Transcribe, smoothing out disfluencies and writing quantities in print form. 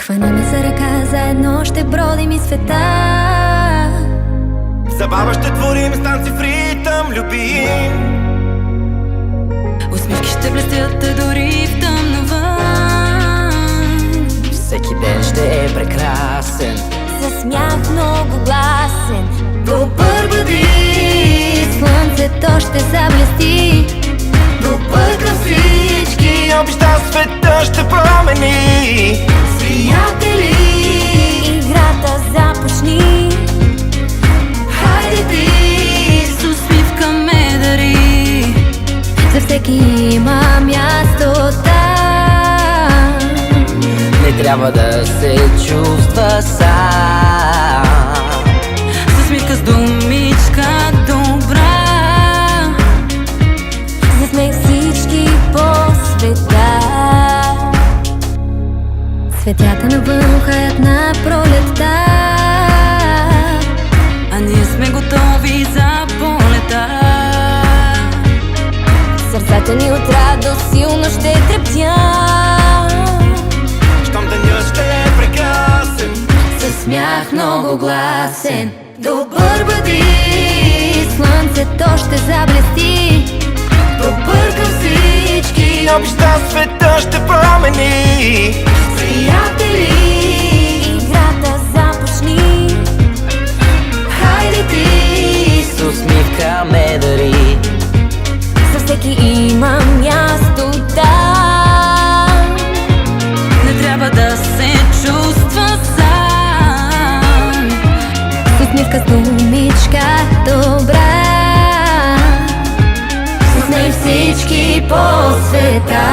Хвани ме за ръка, заедно ще бродим и света. Забава ще творим с танци в ритъм, любим. Усмивки ще блестят дори в тъмно вън. Всеки ден ще е прекрасен, За смях много гласен. Добър бъди, слънцето ще заблести. Добър към всички, обеща света ще промени. Приятели, играта започни. Хайде ти, с усмивка ме дари. За всеки има място там. не трябва да се чувства сам. С усмивка, с думичка добра. За смех всички по света. Цветята навън хаят на пролетта, а ние сме готови за полета. Сърцата ни от радост силно ще трептят. Щом денят ще е прекрасен, Със смях много гласен. Добър бъди, слънцето ще заблести. Добър към всички, обеща света ще промени. приятели, играта започни. Хайде ти, С усмивка ме дари. за всеки има място там. Не трябва да се чувства сам. С усмивка, с думичка добра. С нея всички по света.